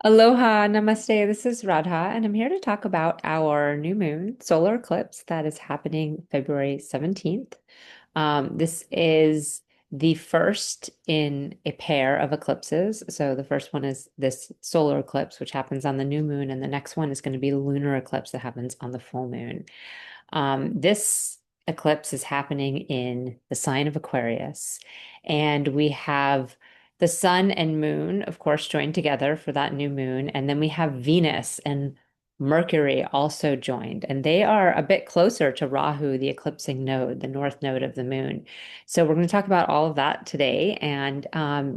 Aloha, namaste. This is Radha, and I'm here to talk about our new moon solar eclipse that is happening February 17th. This is the first in a pair of eclipses. So the first one is this solar eclipse, which happens on the new moon, and the next one is going to be the lunar eclipse that happens on the full moon. This eclipse is happening in the sign of Aquarius, and we have the sun and moon, of course, joined together for that new moon, and then we have Venus and Mercury also joined, and they are a bit closer to Rahu, the eclipsing node, the north node of the moon. So we're going to talk about all of that today and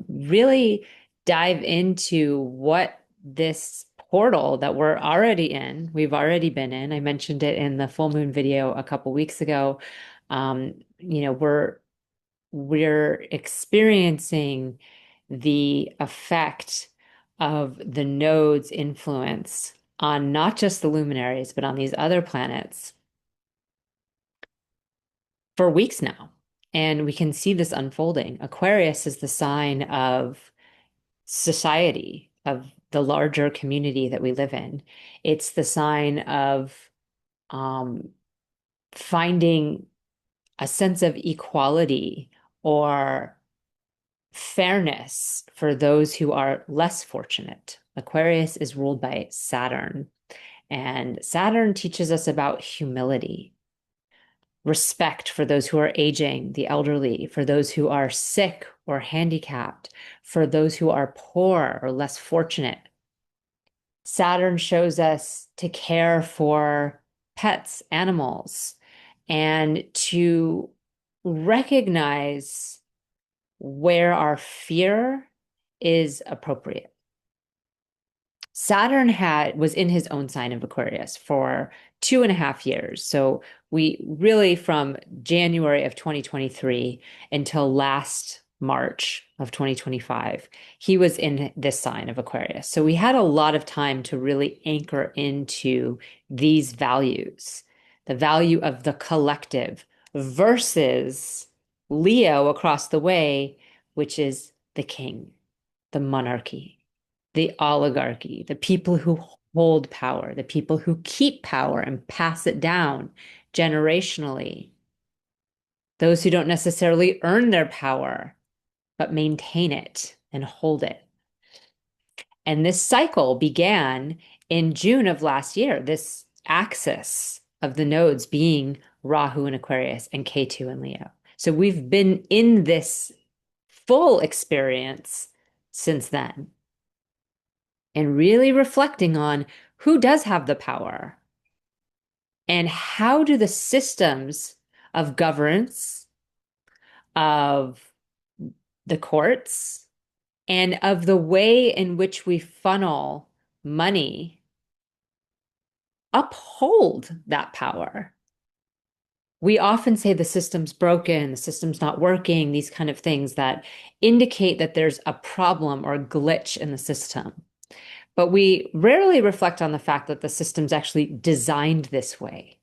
really dive into what this portal that we're already in, we've already been in. I mentioned it in the full moon video a couple weeks ago. We're experiencing the effect of the node's influence on not just the luminaries, but on these other planets for weeks now. And we can see this unfolding. Aquarius is the sign of society, of the larger community that we live in. It's the sign of um, finding a sense of equality or fairness for those who are less fortunate. Aquarius is ruled by Saturn, and Saturn teaches us about humility, respect for those who are aging, the elderly, for those who are sick or handicapped, for those who are poor or less fortunate. Saturn shows us to care for pets, animals, and to recognize where our fear is appropriate. Saturn was in his own sign of Aquarius for 2.5 years. So we really from January of 2023 until last March of 2025, he was in this sign of Aquarius. So we had a lot of time to really anchor into these values, the value of the collective versus Leo across the way, which is the king, the monarchy, the oligarchy, the people who hold power, the people who keep power and pass it down generationally, those who don't necessarily earn their power, but maintain it and hold it. And this cycle began in June of last year, this axis of the nodes being Rahu in Aquarius and Ketu in Leo. So we've been in this full experience since then and really reflecting on who does have the power and how do the systems of governance, of the courts, and of the way in which we funnel money uphold that power. We often say the system's broken, the system's not working, these kind of things that indicate that there's a problem or a glitch in the system. But we rarely reflect on the fact that the system's actually designed this way,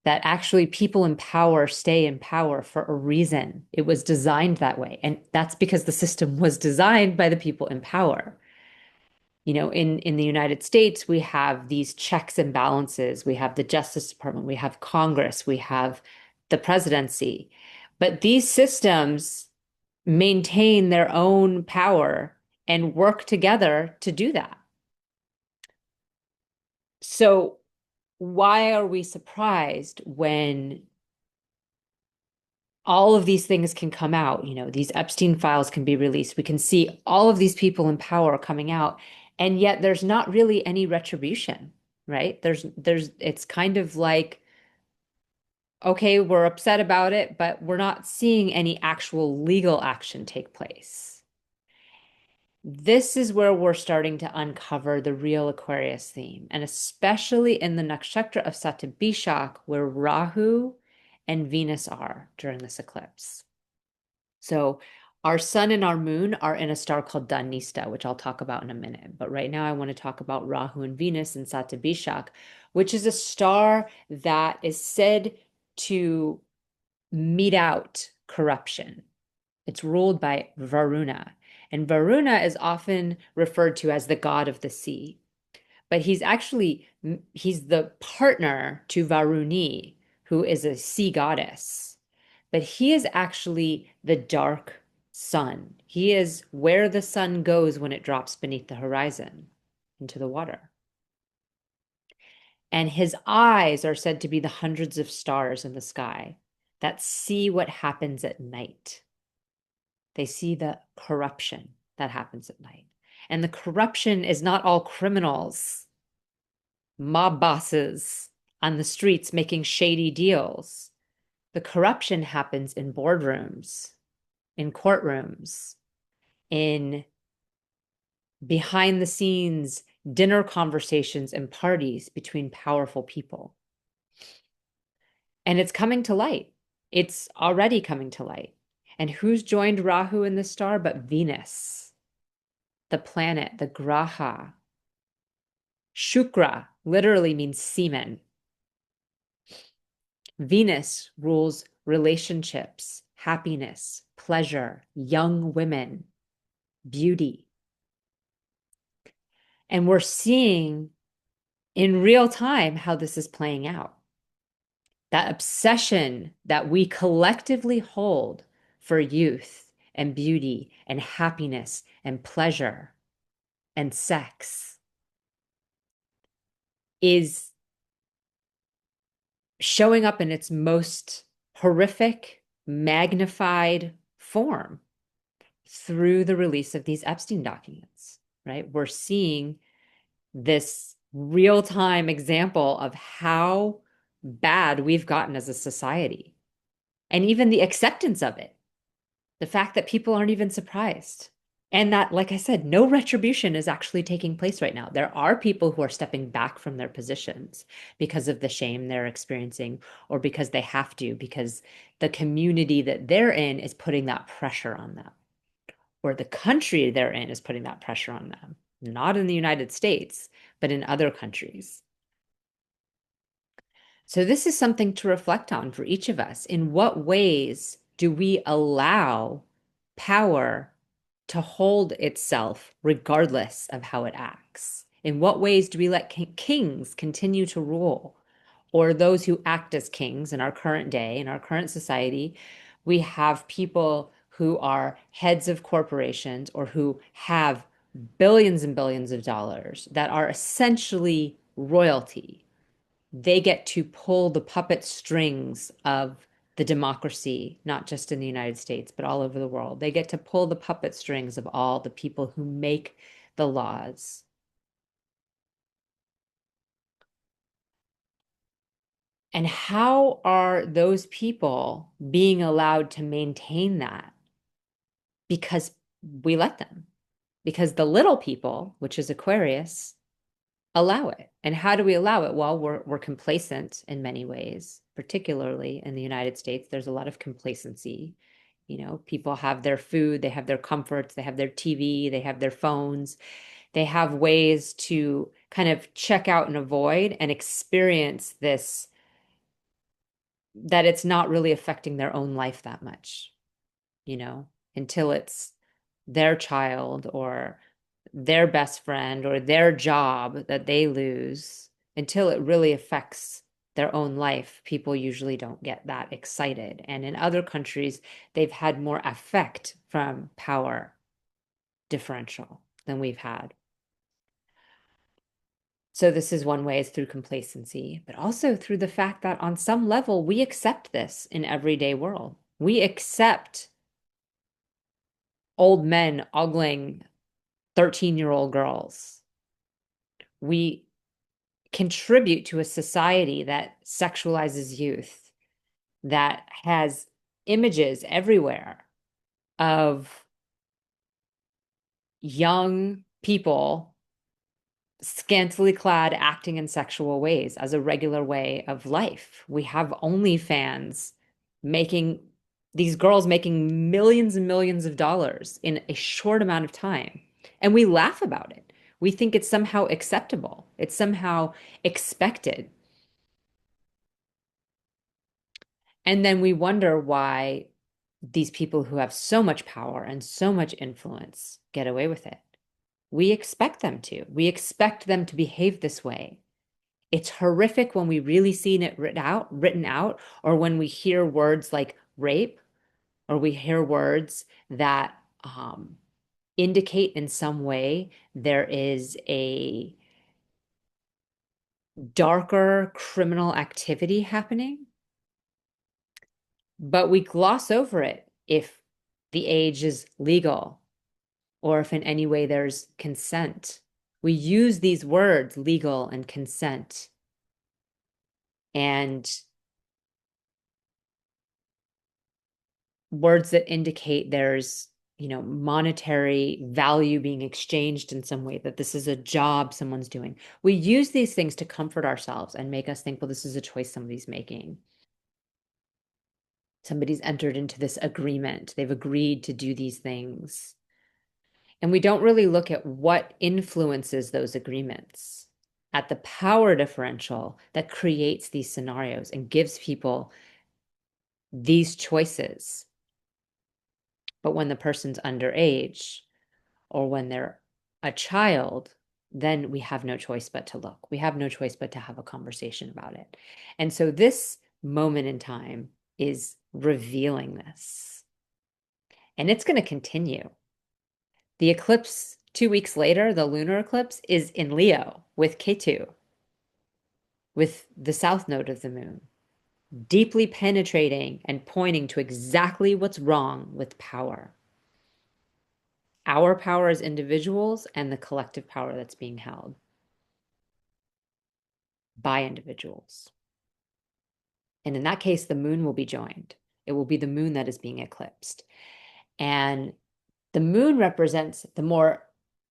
that actually people in power stay in power for a reason. It was designed that way. And that's because the system was designed by the people in power. In the United States, we have these checks and balances. We have the Justice Department, we have Congress, we have the presidency. But these systems maintain their own power and work together to do that. So why are we surprised when all of these things can come out? These Epstein files can be released. We can see all of these people in power coming out, and yet there's not really any retribution, right? It's kind of like, okay, we're upset about it, but we're not seeing any actual legal action take place. This is where we're starting to uncover the real Aquarius theme, and especially in the nakshatra of Satyabhishak, where Rahu and Venus are during this eclipse. So our sun and our moon are in a star called Dhanista, which I'll talk about in a minute. But right now I want to talk about Rahu and Venus in Satyabhishak, which is a star that is said to mete out corruption. It's ruled by Varuna. And Varuna is often referred to as the god of the sea, but he's the partner to Varuni, who is a sea goddess. But he is actually the dark sun. He is where the sun goes when it drops beneath the horizon into the water. And his eyes are said to be the hundreds of stars in the sky that see what happens at night. They see the corruption that happens at night. And the corruption is not all criminals, mob bosses on the streets making shady deals. The corruption happens in boardrooms, in courtrooms, in behind the scenes dinner conversations and parties between powerful people. And it's coming to light. It's already coming to light. And who's joined Rahu in the star but Venus, the planet, the graha? Shukra literally means semen. Venus rules relationships, happiness, pleasure, young women, beauty. And we're seeing in real time how this is playing out. That obsession that we collectively hold for youth and beauty and happiness and pleasure and sex is showing up in its most horrific, magnified form through the release of these Epstein documents, right? We're seeing this real-time example of how bad we've gotten as a society and even the acceptance of it. The fact that people aren't even surprised. And that, like I said, no retribution is actually taking place right now. There are people who are stepping back from their positions because of the shame they're experiencing or because they have to, because the community that they're in is putting that pressure on them, or the country they're in is putting that pressure on them. Not in the United States, but in other countries. So this is something to reflect on for each of us. In what ways do we allow power to hold itself regardless of how it acts? In what ways do we let kings continue to rule, or those who act as kings in our current day, in our current society? We have people who are heads of corporations or who have billions and billions of dollars that are essentially royalty. They get to pull the puppet strings of the democracy, not just in the United States, but all over the world. They get to pull the puppet strings of all the people who make the laws. And how are those people being allowed to maintain that? Because we let them. Because the little people, which is Aquarius, allow it. And how do we allow it? Well, we're complacent in many ways, particularly in the United States. There's a lot of complacency. You know, people have their food, they have their comforts, they have their TV, they have their phones. They have ways to kind of check out and avoid and experience this, that it's not really affecting their own life that much, you know, until it's their child or their best friend or their job that they lose. Until it really affects their own life, people usually don't get that excited. And in other countries, they've had more effect from power differential than we've had. So this is one way, is through complacency, but also through the fact that on some level, we accept this in everyday world. We accept old men ogling 13-year-old girls. We contribute to a society that sexualizes youth, that has images everywhere of young people scantily clad acting in sexual ways as a regular way of life. We have OnlyFans making these girls making millions and millions of dollars in a short amount of time. And we laugh about it. We think it's somehow acceptable. It's somehow expected. And then we wonder why these people who have so much power and so much influence get away with it. We expect them to. We expect them to behave this way. It's horrific when we really see it written out, or when we hear words like rape, or we hear words that indicate in some way there is a darker criminal activity happening, but we gloss over it if the age is legal or if in any way there's consent. We use these words, legal and consent, and words that indicate there's, monetary value being exchanged in some way, that this is a job someone's doing. We use these things to comfort ourselves and make us think, well, this is a choice somebody's making. Somebody's entered into this agreement. They've agreed to do these things. And we don't really look at what influences those agreements, at the power differential that creates these scenarios and gives people these choices. But when the person's underage or when they're a child, then we have no choice but to look. We have no choice but to have a conversation about it. And so this moment in time is revealing this. And it's going to continue. The eclipse 2 weeks later, the lunar eclipse, is in Leo with Ketu, with the south node of the moon, deeply penetrating and pointing to exactly what's wrong with power. Our power as individuals and the collective power that's being held by individuals. And in that case, the moon will be joined. It will be the moon that is being eclipsed. And the moon represents the more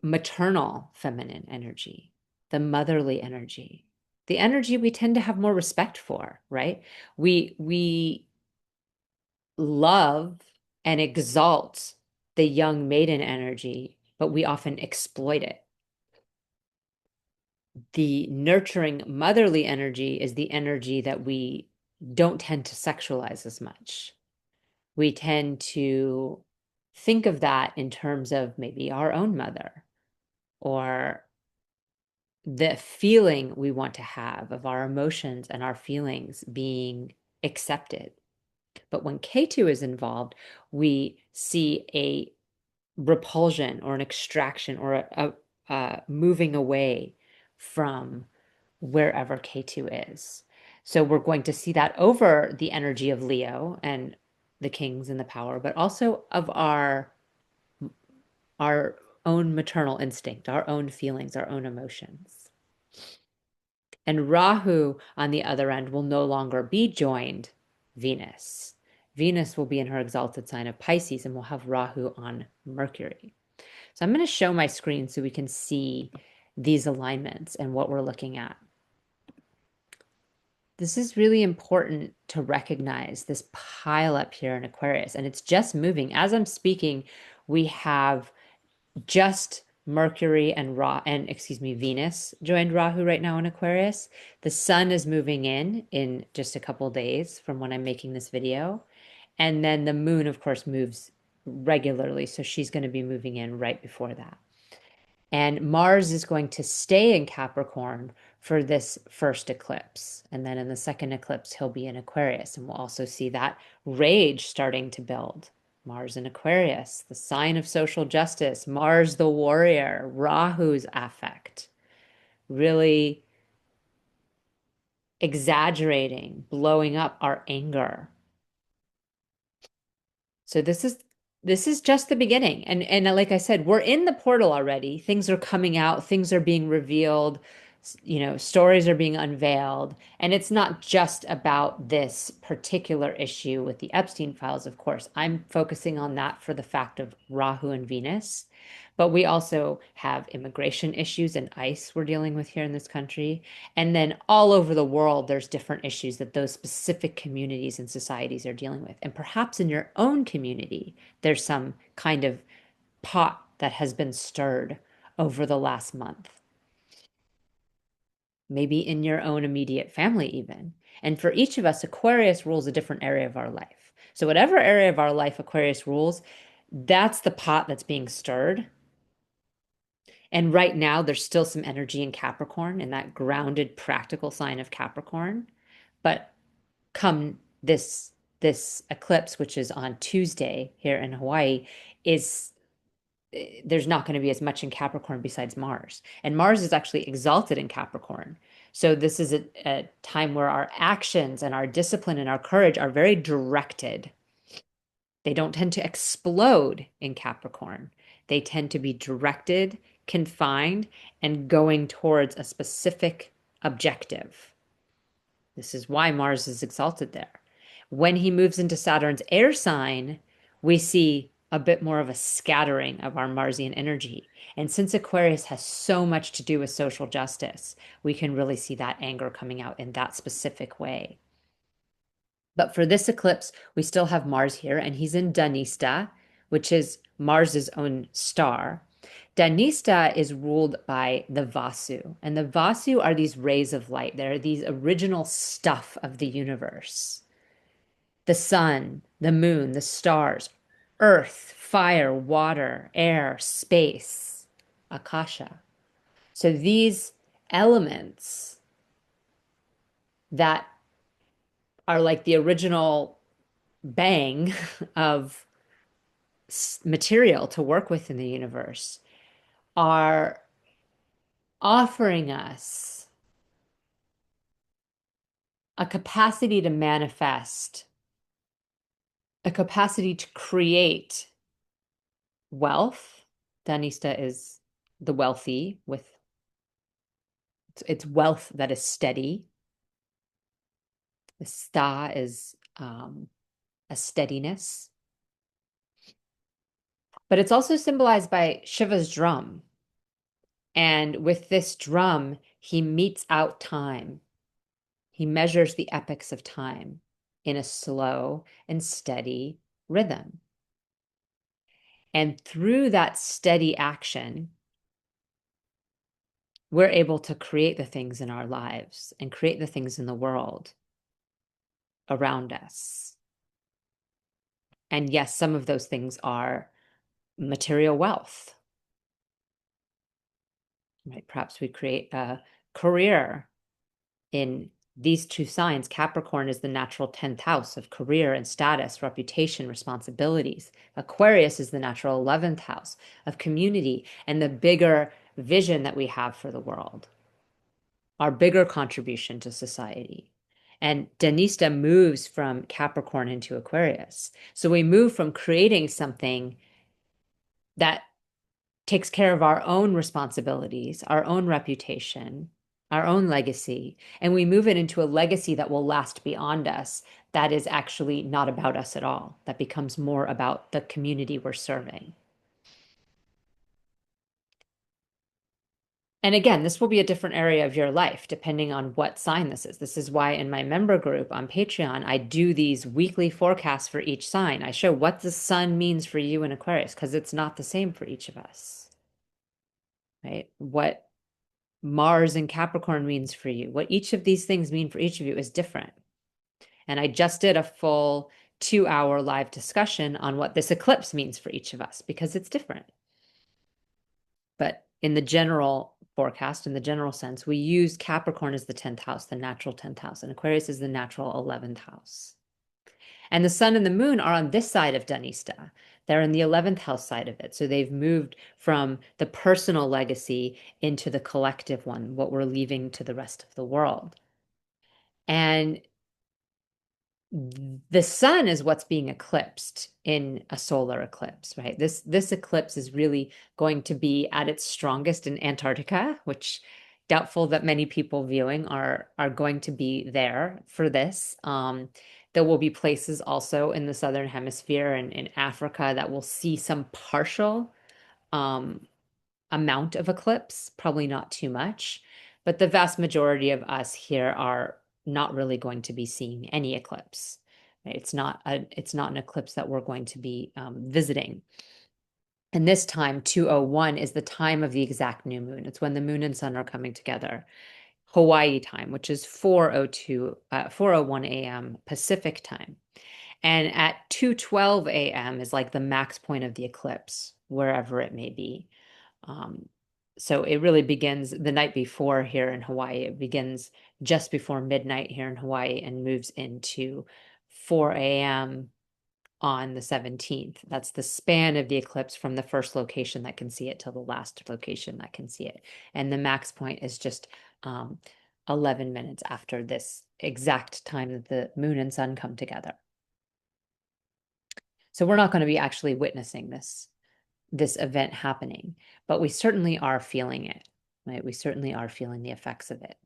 maternal feminine energy, the motherly energy, the energy we tend to have more respect for, right? We love and exalt the young maiden energy, but we often exploit it. The nurturing motherly energy is the energy that we don't tend to sexualize as much. We tend to think of that in terms of maybe our own mother, or the feeling we want to have of our emotions and our feelings being accepted. But when K2 is involved, we see a repulsion or an extraction or a moving away from wherever K2 is. So we're going to see that over the energy of Leo and the kings and the power, but also of our own maternal instinct, our own feelings, our own emotions. And Rahu, on the other end, will no longer be joined Venus. Venus will be in her exalted sign of Pisces, and we'll have Rahu on Mercury. So I'm going to show my screen so we can see these alignments and what we're looking at. This is really important to recognize this pile up here in Aquarius, and it's just moving. As I'm speaking, we have just Mercury and Venus joined Rahu right now in Aquarius. The sun is moving in just a couple days from when I'm making this video. And then the moon, of course, moves regularly. So she's going to be moving in right before that. And Mars is going to stay in Capricorn for this first eclipse. And then in the second eclipse, he'll be in Aquarius. And we'll also see that rage starting to build. Mars in Aquarius, the sign of social justice, Mars the warrior, Rahu's affect, really exaggerating, blowing up our anger. So this is just the beginning. And like I said, we're in the portal already. Things are coming out, things are being revealed, stories are being unveiled. And it's not just about this particular issue with the Epstein files, of course. I'm focusing on that for the fact of Rahu and Venus. But we also have immigration issues and ICE we're dealing with here in this country. And then all over the world, there's different issues that those specific communities and societies are dealing with. And perhaps in your own community, there's some kind of pot that has been stirred over the last month. Maybe in your own immediate family, even. And for each of us, Aquarius rules a different area of our life. So whatever area of our life Aquarius rules, that's the pot that's being stirred. And right now, there's still some energy in Capricorn, in that grounded, practical sign of Capricorn. But come this eclipse, which is on Tuesday here in Hawaii, is there's not going to be as much in Capricorn besides Mars. And Mars is actually exalted in Capricorn. So this is a time where our actions and our discipline and our courage are very directed. They don't tend to explode in Capricorn. They tend to be directed, confined, and going towards a specific objective. This is why Mars is exalted there. When he moves into Saturn's air sign, we see a bit more of a scattering of our Marsian energy. And since Aquarius has so much to do with social justice, we can really see that anger coming out in that specific way. But for this eclipse, we still have Mars here, and he's in Dhanista, which is Mars's own star. Dhanista is ruled by the Vasu, and the Vasu are these rays of light. They're these original stuff of the universe. The sun, the moon, the stars, earth, fire, water, air, space, akasha. So these elements that are like the original bang of material to work with in the universe are offering us a capacity to manifest, a capacity to create wealth. Dhanista is the wealthy with it's wealth that is steady. The sta is a steadiness. But it's also symbolized by Shiva's drum. And with this drum, he metes out time. He measures the epochs of time in a slow and steady rhythm. And through that steady action, we're able to create the things in our lives and create the things in the world around us. And yes, some of those things are material wealth. Right? Perhaps we create a career in these two signs. Capricorn is the natural 10th house of career and status, reputation, responsibilities. Aquarius is the natural 11th house of community and the bigger vision that we have for the world, our bigger contribution to society. And Dhanista moves from Capricorn into Aquarius. So we move from creating something that takes care of our own responsibilities, our own reputation, our own legacy, and we move it into a legacy that will last beyond us, that is actually not about us at all, that becomes more about the community we're serving. And again, this will be a different area of your life depending on what sign this is. This is why in my member group on Patreon, I do these weekly forecasts for each sign. I show what the sun means for you in Aquarius because it's not the same for each of us, right? What Mars and Capricorn means for you, what each of these things mean for each of you is different. And I just did a full 2-hour live discussion on what this eclipse means for each of us because it's different. But in the general forecast, in the general sense, we use Capricorn as the 10th house, the natural 10th house, and Aquarius is the natural 11th house. And the sun and the moon are on this side of Dhanista. They're in the 11th house side of it. So they've moved from the personal legacy into the collective one, what we're leaving to the rest of the world. And the sun is what's being eclipsed in a solar eclipse, right? This eclipse is really going to be at its strongest in Antarctica, which doubtful that many people viewing are going to be there for this. There will be places also in the southern hemisphere and in Africa that will see some partial amount of eclipse, probably not too much, but the vast majority of us here are not really going to be seeing any eclipse. Right? It's not an eclipse that we're going to be visiting. And this time, 2:01, is the time of the exact new moon. It's when the moon and sun are coming together. Hawaii time, which is 4:01 a.m. Pacific time. And at 2:12 a.m. is like the max point of the eclipse, wherever it may be. Um, so it really begins the night before here in Hawaii. It begins just before midnight here in Hawaii and moves into 4 a.m. on the 17th. That's the span of the eclipse from the first location that can see it till the last location that can see it. And the max point is just 11 minutes after this exact time that the moon and sun come together. So we're not going to be actually witnessing this event happening, but we certainly are feeling it, right? We certainly are feeling the effects of it.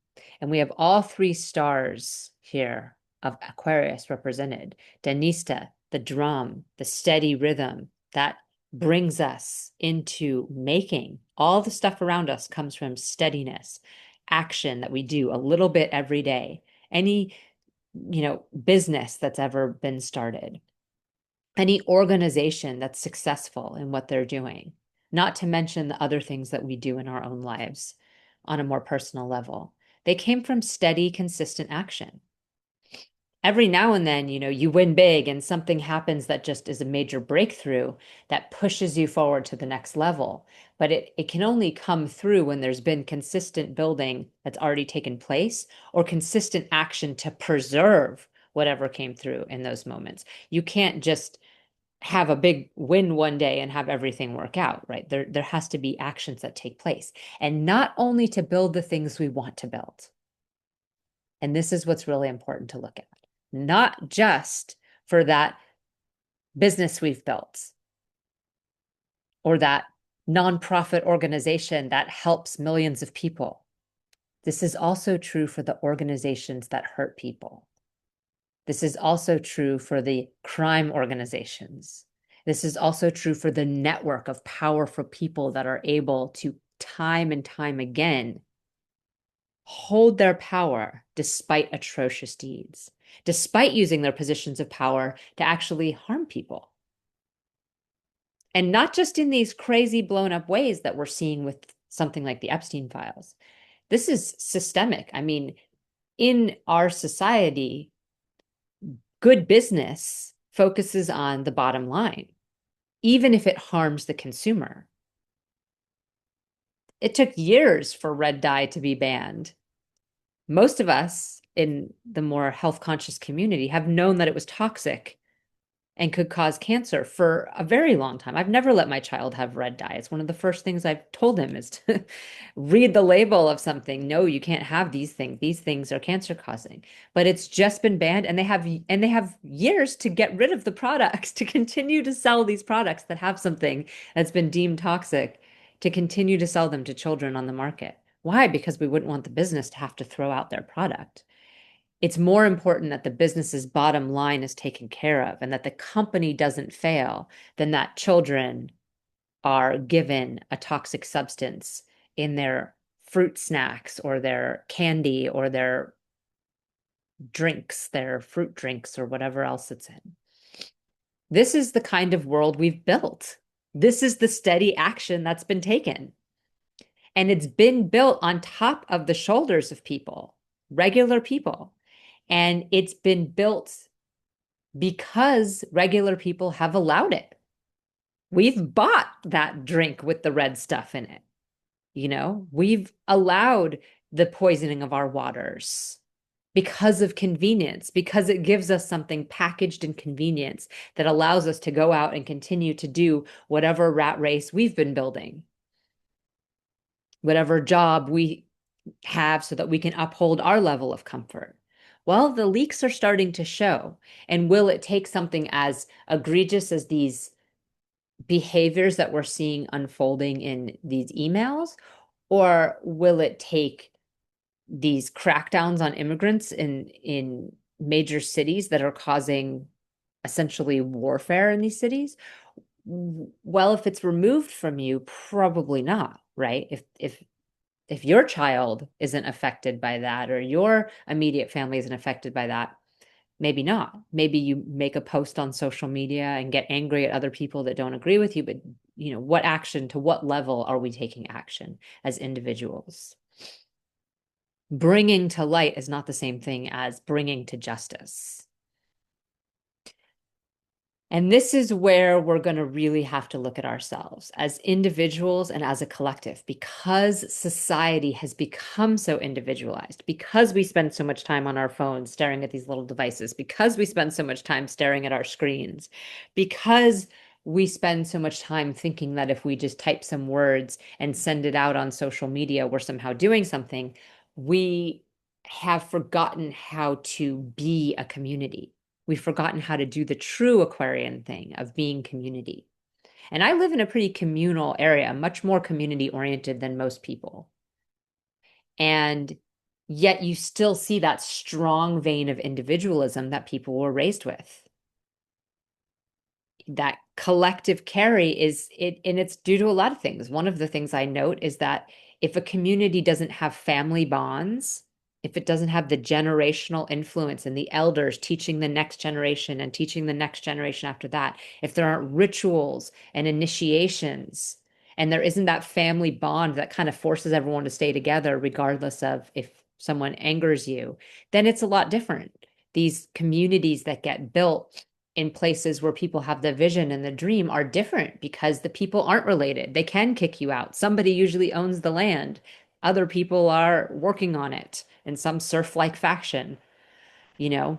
And we have all three stars here of Aquarius represented. Danista, the drum, the steady rhythm that brings us into making. All the stuff around us comes from steadiness, action that we do a little bit every day. Any, business that's ever been started, any organization that's successful in what they're doing, not to mention the other things that we do in our own lives on a more personal level. They came from steady, consistent action. Every now and then, you win big and something happens that just is a major breakthrough that pushes you forward to the next level. But it can only come through when there's been consistent building that's already taken place or consistent action to preserve whatever came through in those moments. You can't just have a big win one day and have everything work out, right? There has to be actions that take place, and not only to build the things we want to build. And this is what's really important to look at. Not just for that business we've built or that nonprofit organization that helps millions of people. This is also true for the organizations that hurt people. This is also true for the crime organizations. This is also true for the network of powerful people that are able to time and time again hold their power despite atrocious deeds, despite using their positions of power to actually harm people. And not just in these crazy blown up ways that we're seeing with something like the Epstein files. This is systemic. I mean, in our society, good business focuses on the bottom line, even if it harms the consumer. It took years for red dye to be banned. Most of us in the more health conscious community have known that it was toxic and could cause cancer for a very long time. I've never let my child have red dye. It's one of the first things I've told him is to read the label of something. No, you can't have these things. These things are cancer causing. But it's just been banned, and they have years to get rid of the products, to continue to sell these products that have something that's been deemed toxic, to continue to sell them to children on the market. Why? Because we wouldn't want the business to have to throw out their product. It's more important that the business's bottom line is taken care of and that the company doesn't fail than that children are given a toxic substance in their fruit snacks or their candy or their drinks, their fruit drinks or whatever else it's in. This is the kind of world we've built. This is the steady action that's been taken. And it's been built on top of the shoulders of people, regular people. And it's been built because regular people have allowed it. We've bought that drink with the red stuff in it. We've allowed the poisoning of our waters because of convenience, because it gives us something packaged in convenience that allows us to go out and continue to do whatever rat race we've been building, whatever job we have so that we can uphold our level of comfort. Well, the leaks are starting to show. And will it take something as egregious as these behaviors that we're seeing unfolding in these emails? Or will it take these crackdowns on immigrants in major cities that are causing essentially warfare in these cities? Well, if it's removed from you, probably not, right? If your child isn't affected by that or your immediate family isn't affected by that, maybe not. Maybe you make a post on social media and get angry at other people that don't agree with you, but what action, to what level are we taking action as individuals? Bringing to light is not the same thing as bringing to justice. And this is where we're going to really have to look at ourselves as individuals and as a collective because society has become so individualized, because we spend so much time on our phones staring at these little devices, because we spend so much time staring at our screens, because we spend so much time thinking that if we just type some words and send it out on social media, we're somehow doing something. We have forgotten how to be a community. We've forgotten how to do the true Aquarian thing of being community. And I live in a pretty communal area, much more community oriented than most people. And yet you still see that strong vein of individualism that people were raised with. That collective carry is it, and it's due to a lot of things. One of the things I note is that if a community doesn't have family bonds, if it doesn't have the generational influence and the elders teaching the next generation and teaching the next generation after that, if there aren't rituals and initiations, and there isn't that family bond that kind of forces everyone to stay together, regardless of if someone angers you, then it's a lot different. These communities that get built in places where people have the vision and the dream are different because the people aren't related. They can kick you out. Somebody usually owns the land. Other people are working on it in some serf-like faction, you know.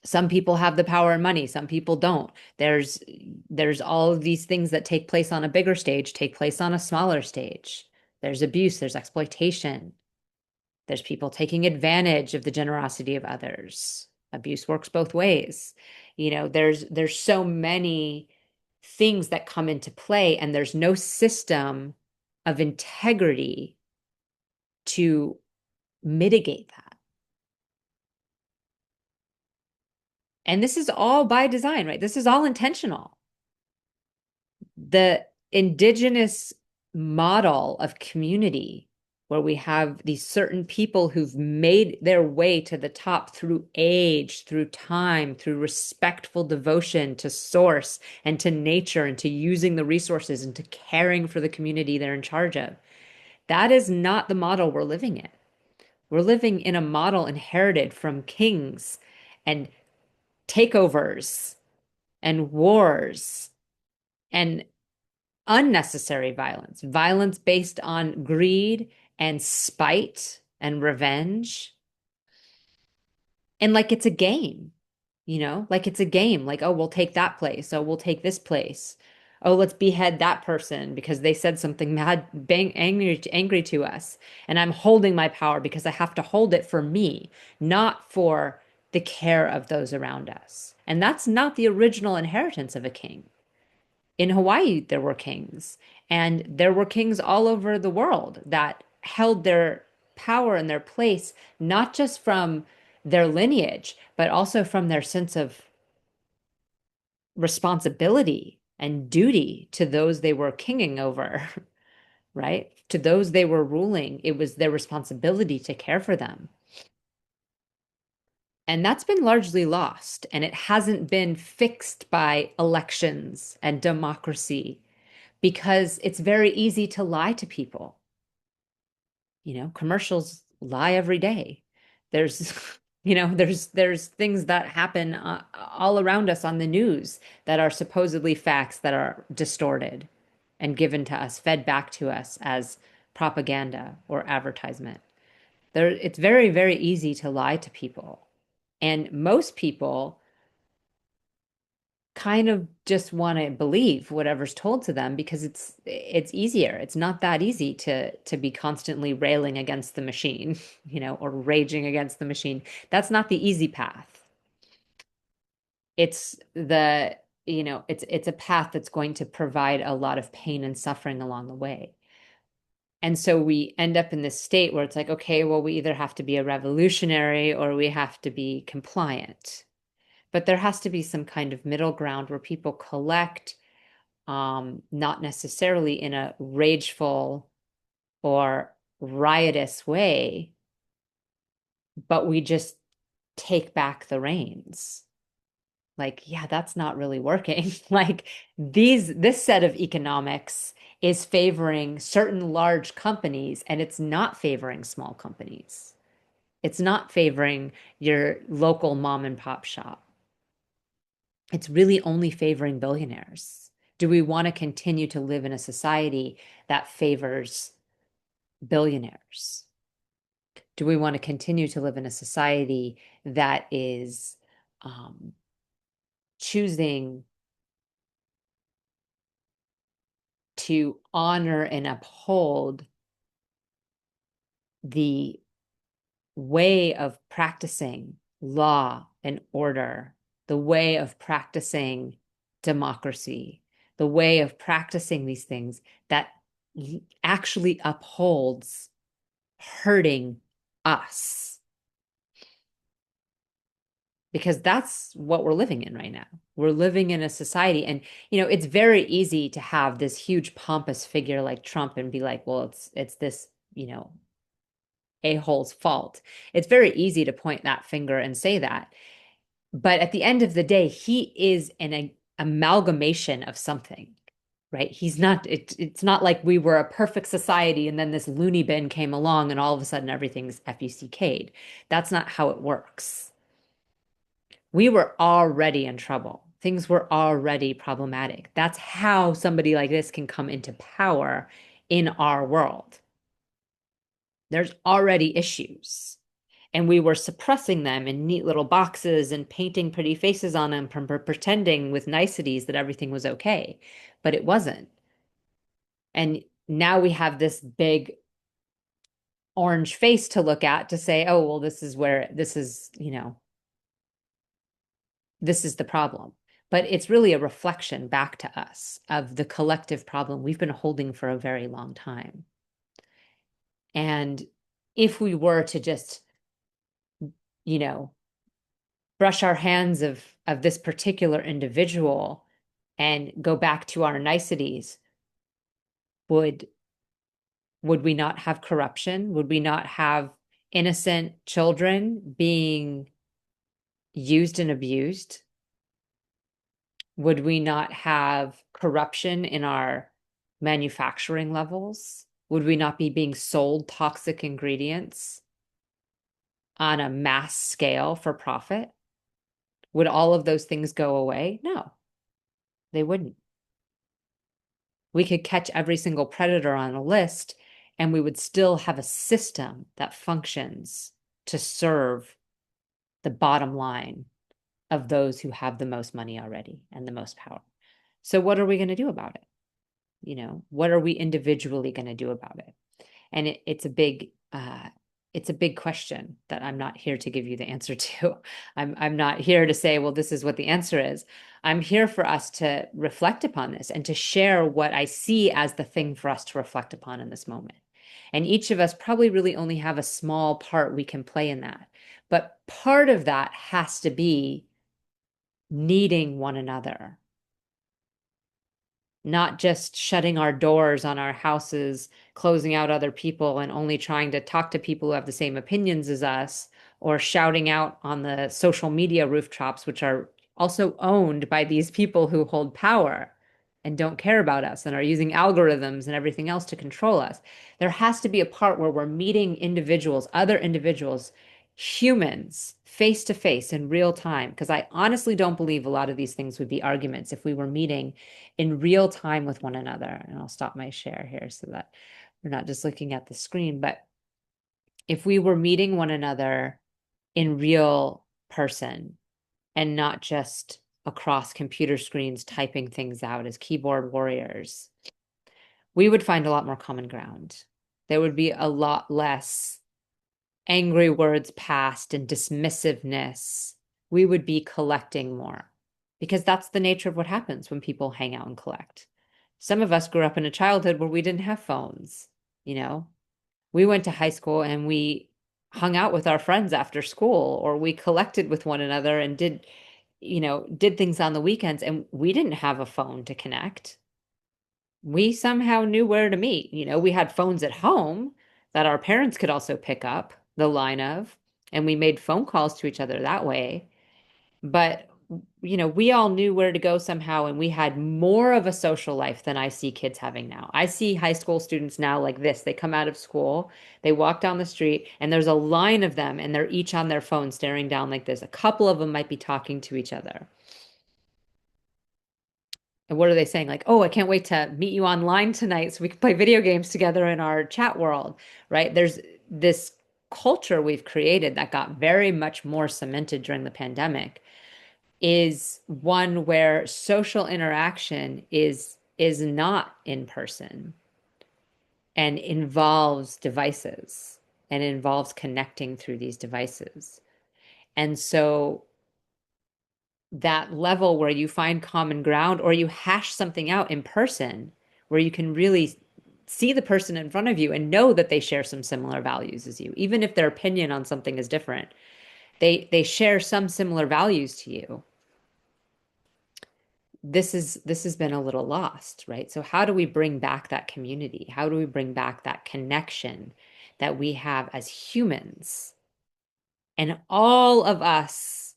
Some people have the power and money, some people don't. There's all of these things that take place on a bigger stage, take place on a smaller stage. There's abuse, there's exploitation. There's people taking advantage of the generosity of others. Abuse works both ways. There's so many things that come into play, and there's no system of integrity to mitigate that. And this is all by design, right? This is all intentional. The indigenous model of community where we have these certain people who've made their way to the top through age, through time, through respectful devotion to source and to nature and to using the resources and to caring for the community they're in charge of. That is not the model we're living in. We're living in a model inherited from kings and takeovers and wars and unnecessary violence, violence based on greed and spite and revenge. And like it's a game, like it's a game. Like, oh, we'll take that place. Oh, we'll take this place. Oh, let's behead that person because they said something mad, angry to us. And I'm holding my power because I have to hold it for me, not for the care of those around us. And that's not the original inheritance of a king. In Hawaii, there were kings, and there were kings all over the world that held their power and their place, not just from their lineage, but also from their sense of responsibility and duty to those they were kinging over, right? To those they were ruling, it was their responsibility to care for them. And that's been largely lost, and it hasn't been fixed by elections and democracy because it's very easy to lie to people. Commercials lie every day. There's, there's things that happen all around us on the news that are supposedly facts that are distorted and given to us, fed back to us as propaganda or advertisement. It's very, very easy to lie to people. And most people kind of just want to believe whatever's told to them because it's easier. It's not that easy to be constantly railing against the machine, or raging against the machine. That's not the easy path. It's it's a path that's going to provide a lot of pain and suffering along the way. And so we end up in this state where it's like, okay, well, we either have to be a revolutionary or we have to be compliant. But there has to be some kind of middle ground where people collect, not necessarily in a rageful or riotous way, but we just take back the reins. Like, yeah, that's not really working. Like this set of economics is favoring certain large companies and it's not favoring small companies. It's not favoring your local mom and pop shop. It's really only favoring billionaires. Do we want to continue to live in a society that favors billionaires? Do we want to continue to live in a society that is um, choosing to honor and uphold the way of practicing law and order, the way of practicing democracy, the way of practicing these things that actually upholds hurting us? Because that's what we're living in right now. We're living in a society, and it's very easy to have this huge pompous figure like Trump and be like, well, it's this, a-hole's fault. It's very easy to point that finger and say that. But at the end of the day, he is an amalgamation of something, right? It's not like we were a perfect society and then this loony bin came along and all of a sudden everything's FUCK'd. That's not how it works. We were already in trouble. Things were already problematic. That's how somebody like this can come into power in our world. There's already issues. And we were suppressing them in neat little boxes and painting pretty faces on them, pretending with niceties that everything was okay. But it wasn't. And now we have this big orange face to look at to say, oh, well, this is where this is, this is the problem. But it's really a reflection back to us of the collective problem we've been holding for a very long time. And if we were to just, you know, brush our hands of this particular individual and go back to our niceties, would we not have corruption? Would we not have innocent children being used and abused? Would we not have corruption in our manufacturing levels? Would we not be being sold toxic ingredients on a mass scale for profit? Would all of those things go away? No, they wouldn't. We could catch every single predator on a list, and we would still have a system that functions to serve the bottom line of those who have the most money already and the most power. So what are we going to do about it? What are we individually going to do about it? And it's a big question that I'm not here to give you the answer to. I'm not here to say, well, this is what the answer is. I'm here for us to reflect upon this and to share what I see as the thing for us to reflect upon in this moment. And each of us probably really only have a small part we can play in that. But part of that has to be needing one another, not just shutting our doors on our houses, closing out other people, and only trying to talk to people who have the same opinions as us, or shouting out on the social media rooftops, which are also owned by these people who hold power and don't care about us and are using algorithms and everything else to control us. There has to be a part where we're meeting individuals, other individuals, humans, face to face in real time. Because I honestly don't believe a lot of these things would be arguments if we were meeting in real time with one another. And I'll stop my share here so that we're not just looking at the screen. But if we were meeting one another in real person and not just across computer screens typing things out as keyboard warriors, we would find a lot more common ground. There would be a lot less angry words passed and dismissiveness. We would be collecting more because that's the nature of what happens when people hang out and collect. Some of us grew up in a childhood where we didn't have phones, you know. We went to high school and we hung out with our friends after school, or we collected with one another and did things on the weekends, and we didn't have a phone to connect. We somehow knew where to meet. We had phones at home that our parents could also pick up the line of, and we made phone calls to each other that way. But, we all knew where to go somehow, and we had more of a social life than I see kids having now. I see high school students now like this. They come out of school, they walk down the street, and there's a line of them, and they're each on their phone staring down like this. A couple of them might be talking to each other. And what are they saying? Like, oh, I can't wait to meet you online tonight so we can play video games together in our chat world, right? There's this culture we've created that got very much more cemented during the pandemic is one where social interaction is not in person and involves devices and involves connecting through these devices. And so that level where you find common ground or you hash something out in person where you can really see the person in front of you and know that they share some similar values as you, even if their opinion on something is different. They share some similar values to you. This has been a little lost, right? So how do we bring back that community? How do we bring back that connection that we have as humans? And all of us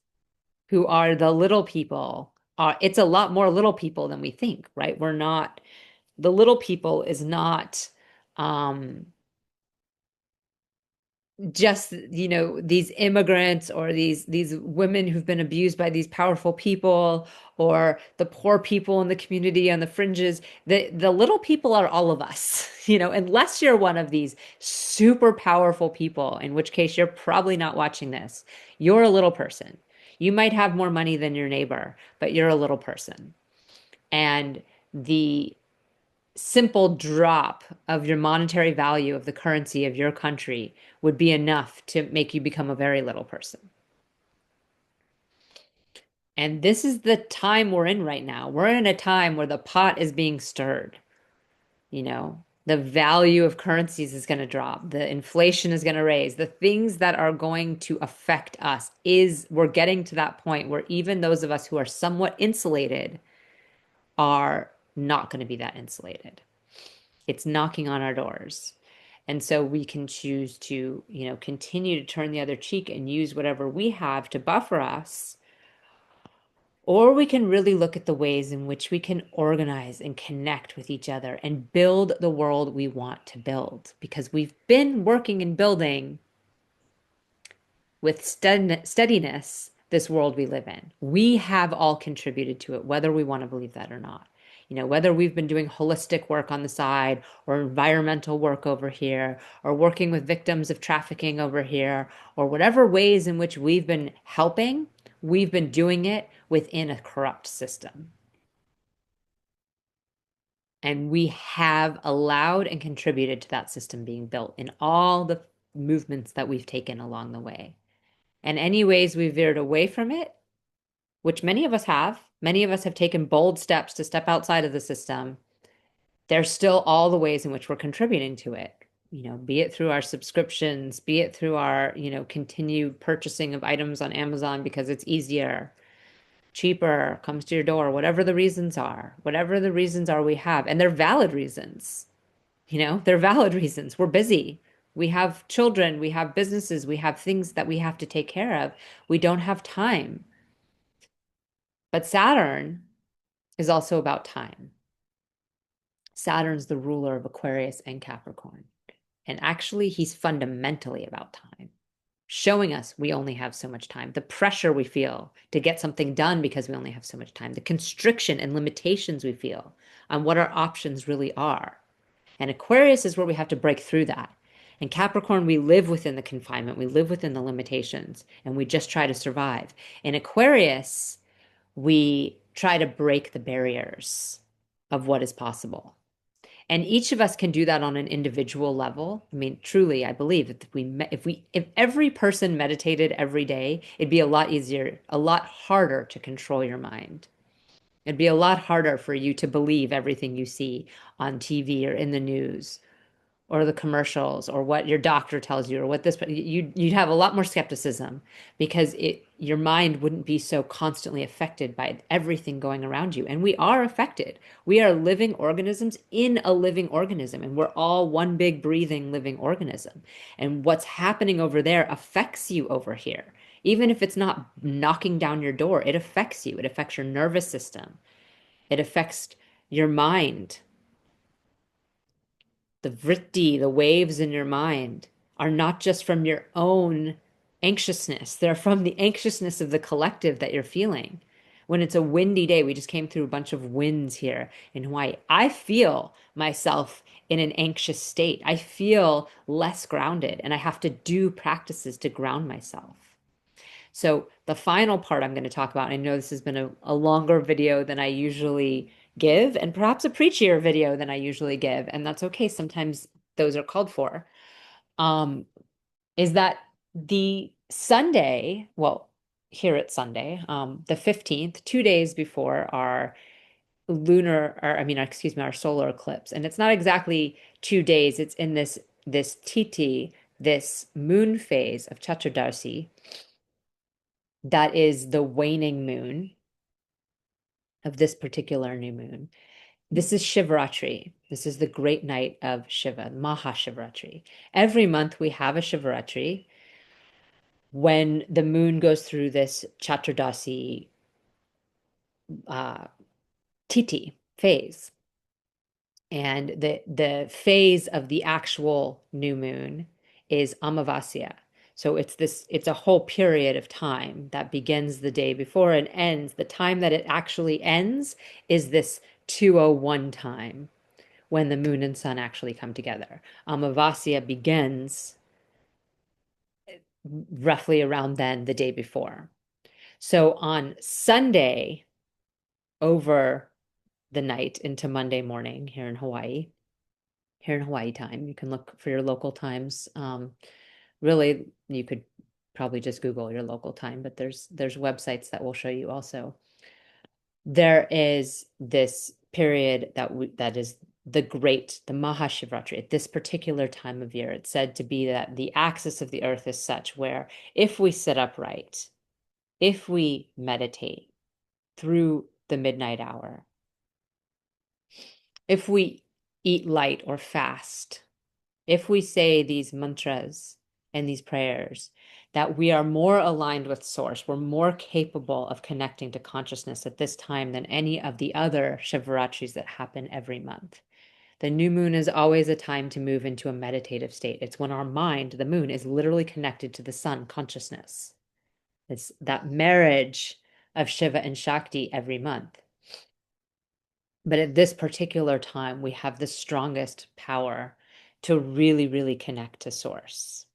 who are the little people are, it's a lot more little people than we think, right? We're not, the little people is not um just, these immigrants or these women who've been abused by these powerful people or the poor people in the community on the fringes. The little people are all of us, unless you're one of these super powerful people, in which case you're probably not watching this. You're a little person. You might have more money than your neighbor, but you're a little person. And the simple drop of your monetary value of the currency of your country would be enough to make you become a very little person. And this is the time we're in right now. We're in a time where the pot is being stirred. The value of currencies is going to drop. The inflation is going to raise. The things that are going to affect us is we're getting to that point where even those of us who are somewhat insulated are not going to be that insulated. It's knocking on our doors. And so we can choose to, continue to turn the other cheek and use whatever we have to buffer us. Or we can really look at the ways in which we can organize and connect with each other and build the world we want to build. Because we've been working and building with steadiness this world we live in. We have all contributed to it, whether we want to believe that or not. Whether we've been doing holistic work on the side or environmental work over here or working with victims of trafficking over here or whatever ways in which we've been helping, we've been doing it within a corrupt system. And we have allowed and contributed to that system being built in all the movements that we've taken along the way. And any ways we veered away from it, which many of us have taken bold steps to step outside of the system, there's still all the ways in which we're contributing to it. Be it through our subscriptions, be it through our, continued purchasing of items on Amazon because it's easier, cheaper, comes to your door, whatever the reasons are we have. And they're valid reasons. They're valid reasons. We're busy. We have children, we have businesses, we have things that we have to take care of. We don't have time. But Saturn is also about time. Saturn's the ruler of Aquarius and Capricorn. And actually, he's fundamentally about time, showing us we only have so much time, the pressure we feel to get something done because we only have so much time, the constriction and limitations we feel on what our options really are. And Aquarius is where we have to break through that. And Capricorn, we live within the confinement, we live within the limitations, and we just try to survive. In Aquarius, we try to break the barriers of what is possible. And each of us can do that on an individual level. I mean, truly, I believe that if every person meditated every day, it'd be a lot easier, a lot harder to control your mind. It'd be a lot harder for you to believe everything you see on TV or in the news or the commercials or what your doctor tells you or what this, you'd have a lot more skepticism because your mind wouldn't be so constantly affected by everything going around you. And we are affected. We are living organisms in a living organism, and we're all one big breathing living organism. And what's happening over there affects you over here. Even if it's not knocking down your door, it affects you. It affects your nervous system. It affects your mind. The vritti, the waves in your mind, are not just from your own anxiousness. They're from the anxiousness of the collective that you're feeling. when it's a windy day. We just came through a bunch of winds here in Hawaii. I feel myself in an anxious state. I feel less grounded, and I have to do practices to ground myself. So the final part I'm going to talk about, I know this has been a longer video than I usually give, and perhaps a preachier video than I usually give, and that's okay. Sometimes those are called for. Is that the Sunday, well, here it's Sunday, the 15th, 2 days before our lunar, or I mean, excuse me, our solar eclipse. And it's not exactly 2 days, it's in this titi, this moon phase of Chaturdarshi, that is the waning moon of this particular new moon. This is Shivaratri. This is the great night of Shiva, Maha Shivaratri. Every month we have a Shivaratri when the moon goes through this Chaturdashi titi phase. And the phase of the actual new moon is Amavasya. So it's a whole period of time that begins the day before and ends. The time that it actually ends is this 2:01 time when the moon and sun actually come together. Amavasya begins roughly around then, the day before. So on Sunday, over the night into Monday morning here in Hawaii time, you can look for your local times. Really, you could probably just Google your local time, but there's websites that will show you also. There is this period that is the Mahashivratri at this particular time of year. It's said to be that the axis of the earth is such where if we sit upright, if we meditate through the midnight hour, if we eat light or fast, if we say these mantras and these prayers, that we are more aligned with source, we're more capable of connecting to consciousness at this time than any of the other Shivaratris that happen every month. The new moon is always a time to move into a meditative state. It's when our mind, the moon, is literally connected to the sun, consciousness. It's that marriage of Shiva and Shakti every month. But at this particular time, we have the strongest power to really, really connect to source.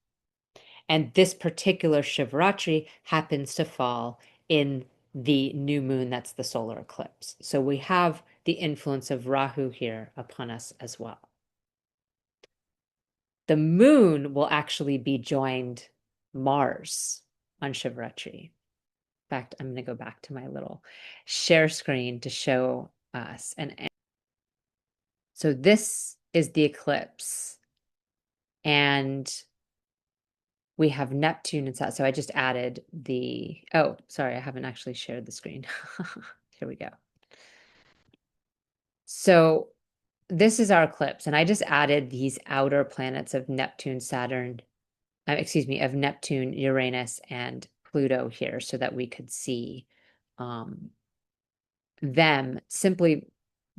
And this particular Shivaratri happens to fall in the new moon, that's the solar eclipse. So we have the influence of Rahu here upon us as well. The moon will actually be joined Mars on Shivaratri. In fact, I'm going to go back to my little share screen to show us. And so this is the eclipse. And we have Neptune and Saturn. So I just added oh, sorry, I haven't actually shared the screen. Here we go. So this is our eclipse, and I just added these outer planets of Neptune, Saturn, of Neptune, Uranus, and Pluto here so that we could see them, simply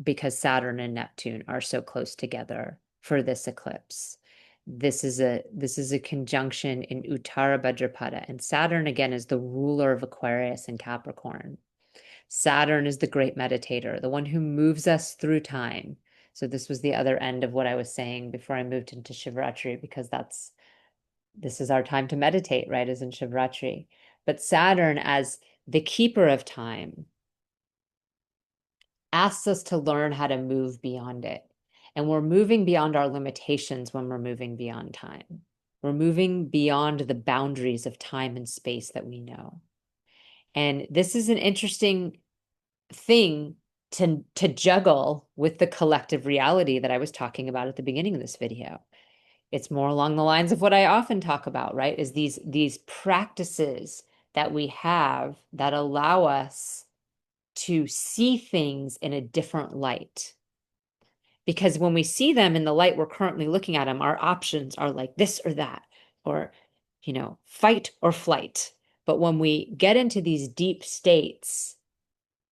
because Saturn and Neptune are so close together for this eclipse. This is a conjunction in Uttara Bhadrapada, and Saturn again is the ruler of Aquarius and Capricorn. Saturn is the great meditator, the one who moves us through time. So this was the other end of what I was saying before I moved into Shivaratri, because this is our time to meditate, right, as in Shivaratri. But Saturn, as the keeper of time, asks us to learn how to move beyond it. And we're moving beyond our limitations when we're moving beyond time. We're moving beyond the boundaries of time and space that we know. And this is an interesting thing to juggle with the collective reality that I was talking about at the beginning of this video. It's more along the lines of what I often talk about, right? Is these practices that we have that allow us to see things in a different light. Because when we see them in the light we're currently looking at them, our options are like this or that, or, fight or flight. But when we get into these deep states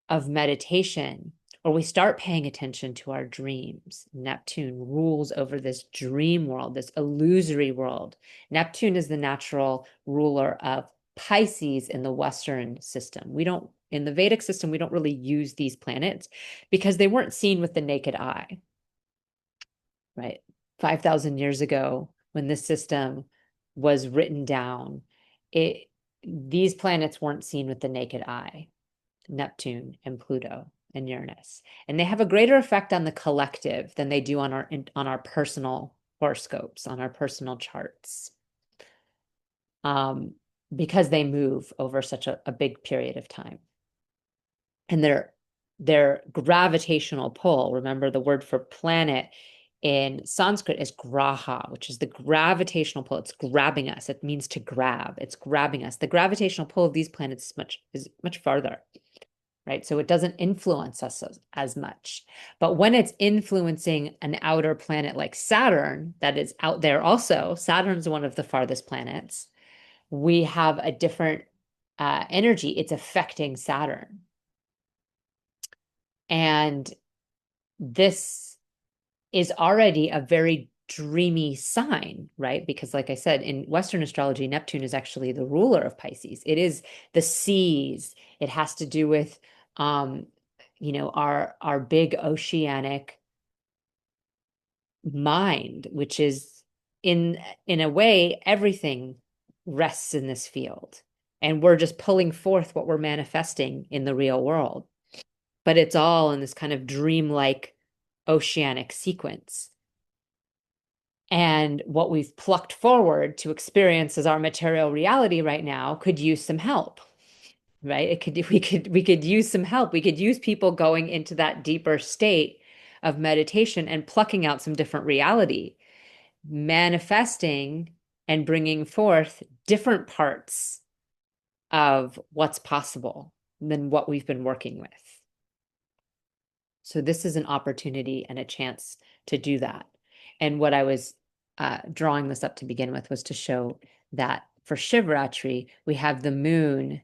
of meditation, or we start paying attention to our dreams, Neptune rules over this dream world, this illusory world. Neptune is the natural ruler of Pisces in the Western system. We don't in the Vedic system, we don't really use these planets because they weren't seen with the naked eye, right? 5,000 years ago, when this system was written down, these planets weren't seen with the naked eye, Neptune and Pluto and Uranus. And they have a greater effect on the collective than they do on our personal horoscopes, on our personal charts, because they move over such a big period of time. And their gravitational pull, remember the word for planet in Sanskrit is graha, which is the gravitational pull. It's grabbing us. It means to grab. It's grabbing us. The gravitational pull of these planets is much farther, right? So it doesn't influence us as much. But when it's influencing an outer planet like Saturn, that is out there also, Saturn's one of the farthest planets, we have a different energy. It's affecting Saturn. And this is already a very dreamy sign, right? Because like I said, in Western astrology, Neptune is actually the ruler of Pisces. It is the seas. It has to do with our big oceanic mind, which is in a way, everything rests in this field. And we're just pulling forth what we're manifesting in the real world. But it's all in this kind of dreamlike oceanic sequence. And what we've plucked forward to experience as our material reality right now could use some help, right? We could use some help. We could use people going into that deeper state of meditation and plucking out some different reality, manifesting and bringing forth different parts of what's possible than what we've been working with. So this is an opportunity and a chance to do that. And what I was drawing this up to begin with was to show that for Shivaratri, we have the moon.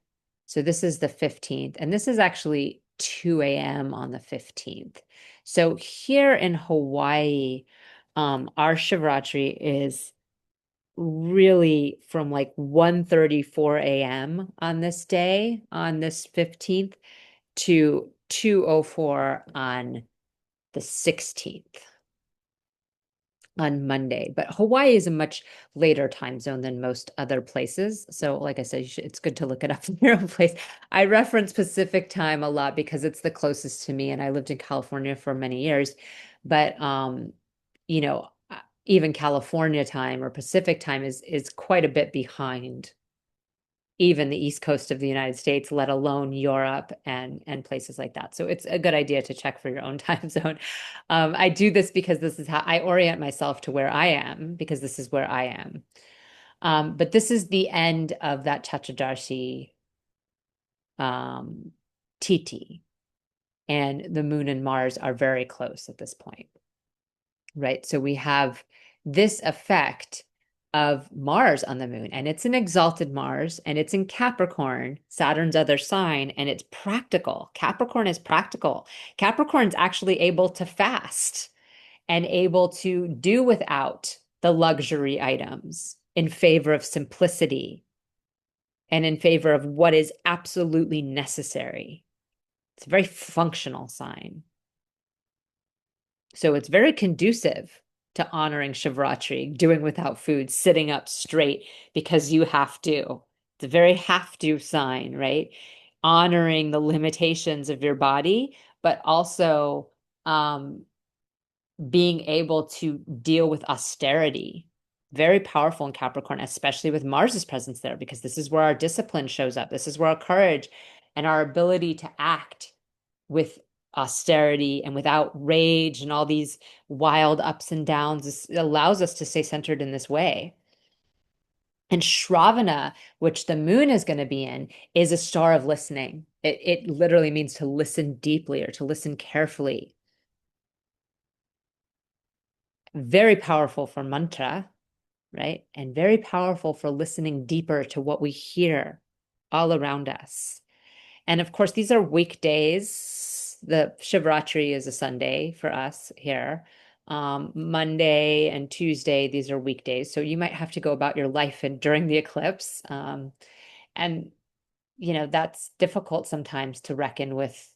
So this is the 15th, and this is actually 2 a.m. on the 15th. So here in Hawaii, our Shivaratri is really from like 1:34 a.m. on this day, on this 15th, to 2:04 on the 16th, on Monday. But Hawaii is a much later time zone than most other places. So like I said, it's good to look it up in your own place. I reference Pacific time a lot because it's the closest to me, and I lived in California for many years. But you know, even California time or Pacific time is quite a bit behind even the East Coast of the United States, let alone Europe and places like that. So it's a good idea to check for your own time zone. I do this because this is how I orient myself to where I am, because this is where I am. But this is the end of that Chaturdashi Titi, and the moon and Mars are very close at this point, right? So we have this effect of Mars on the moon, and it's an exalted Mars, and it's in Capricorn, Saturn's other sign, and it's practical. Capricorn is practical. Capricorn's actually able to fast and able to do without the luxury items in favor of simplicity and in favor of what is absolutely necessary. It's a very functional sign. So it's very conducive to honoring Shivaratri, doing without food, sitting up straight because you have to. It's a very have to sign, right? Honoring the limitations of your body, but also being able to deal with austerity. Very powerful in Capricorn, especially with Mars's presence there, because this is where our discipline shows up. This is where our courage and our ability to act with austerity and without rage and all these wild ups and downs, it allows us to stay centered in this way. And Shravana, which the moon is going to be in, is a star of listening. It literally means to listen deeply or to listen carefully. Very powerful for mantra, right? And very powerful for listening deeper to what we hear all around us. And of course, these are weekdays. The Shivaratri is a Sunday for us here. Monday and Tuesday, these are weekdays. So you might have to go about your life and during the eclipse. And that's difficult sometimes to reckon with